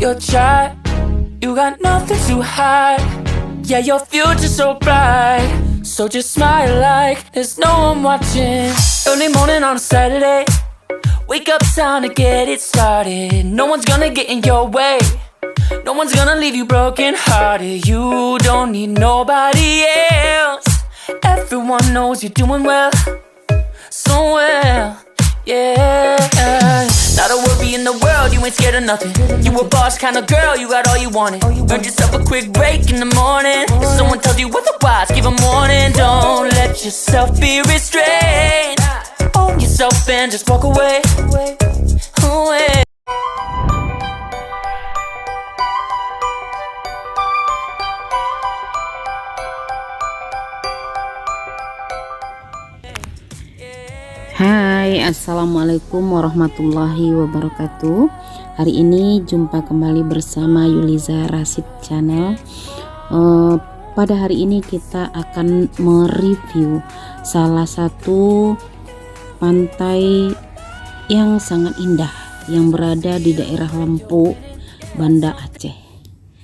your child. You got nothing to hide. Yeah, your future's so bright. So just smile like there's no one watching. Early morning on a Saturday, wake up, time to get it started. No one's gonna get in your way. No one's gonna leave you broken hearted. You don't need nobody else. Everyone knows you're doing well, so well, yeah. Not a worry in the world, you ain't scared of nothing. You a boss kind of girl, you got all you wanted. Earned yourself a quick break in the morning. If someone tells you otherwise, give a warning. Don't let yourself be restrained. Own yourself and just walk away, away. Hai, assalamualaikum warahmatullahi wabarakatuh. Hari ini jumpa kembali bersama Yuliza Rasid Channel. Pada hari ini kita akan mereview salah satu pantai yang sangat indah yang berada di daerah Lempu, Banda Aceh.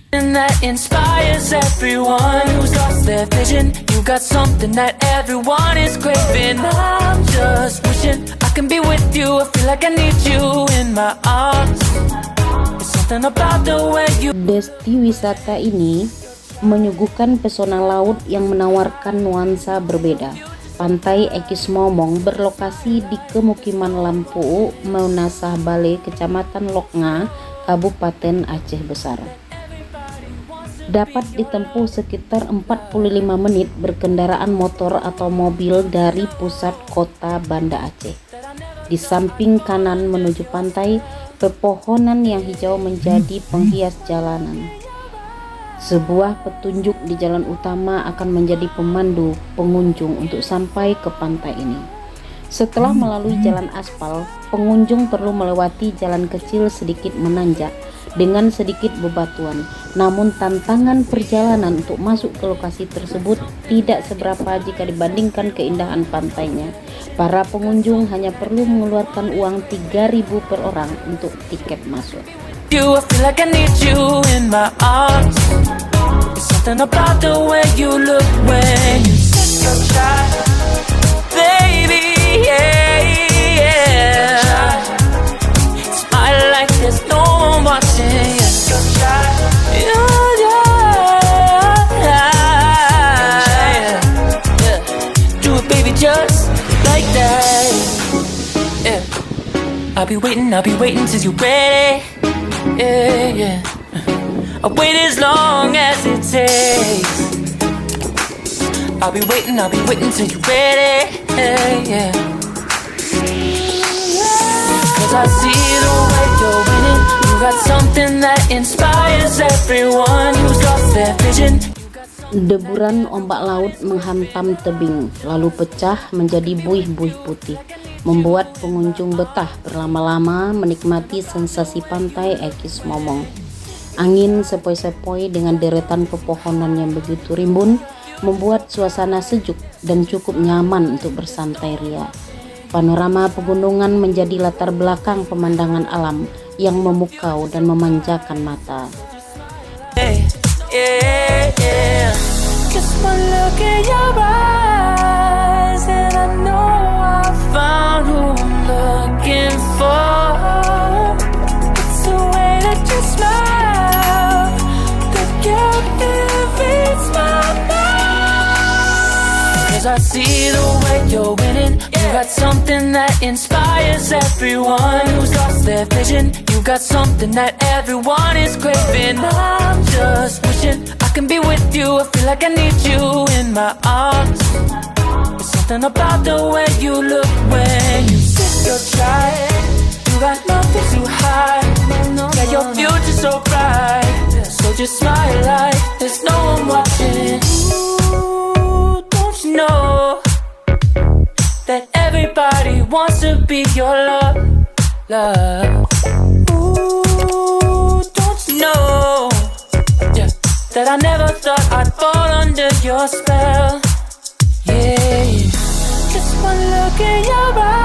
And that inspires everyone who's lost their vision. You got something that everyone is craving. I'm just wishing I can be with you. I feel like I need you in my arms. There's something about the way you. Desti wisata ini menyuguhkan pesona laut yang menawarkan nuansa berbeda. Pantai Ekis Momong berlokasi di Kemukiman Lempu, Meunasah Bale, Kecamatan Loknga, Kabupaten Aceh Besar. Dapat ditempuh sekitar 45 menit berkendaraan motor atau mobil dari pusat kota Banda Aceh. Di samping kanan menuju pantai, pepohonan yang hijau menjadi penghias jalanan. Sebuah petunjuk di jalan utama akan menjadi pemandu pengunjung untuk sampai ke pantai ini. Setelah melalui jalan aspal, pengunjung perlu melewati jalan kecil sedikit menanjak dengan sedikit bebatuan. Namun tantangan perjalanan untuk masuk ke lokasi tersebut tidak seberapa jika dibandingkan keindahan pantainya. Para pengunjung hanya perlu mengeluarkan uang 3.000 per orang untuk tiket masuk. You, I feel like I need you in my arms. There's something about the way you look when you sit your child, baby, yeah, yeah. Smile like there's no one watching. Do it, baby, just like that. Yeah. I'll be waiting till you're ready. Yeah, yeah. I'll wait as long as it takes. I'll be waiting till you're ready. Yeah, yeah. Cause I see the way you're winning. You got something that inspires everyone who's lost their vision. Deburan ombak laut menghantam tebing, lalu pecah menjadi buih-buih putih, membuat pengunjung betah berlama-lama menikmati sensasi pantai Ekis Momong. Angin sepoi-sepoi dengan deretan pepohonan yang begitu rimbun membuat suasana sejuk dan cukup nyaman untuk bersantai ria. Panorama pegunungan menjadi latar belakang pemandangan alam yang memukau dan memanjakan mata. Hey, yeah, yeah. Just one look in your eyes and I know I found who I'm looking for. It's the way that you smile that captivates my mind. Cause I see the way you're winning. You got something that inspires everyone who's lost their vision. You got something that everyone is craving. I'm just wishing I can be with you. I feel like I need you in my arms. There's something about the way you look when you sit your child. You got nothing to hide. Yeah, your future's so bright. So just smile like there's no one watching. Ooh, don't you know that everybody wants to be your love, love. Ooh, don't you know, yeah, that I never thought I'd fall under your spell. Yeah, just one look in your eyes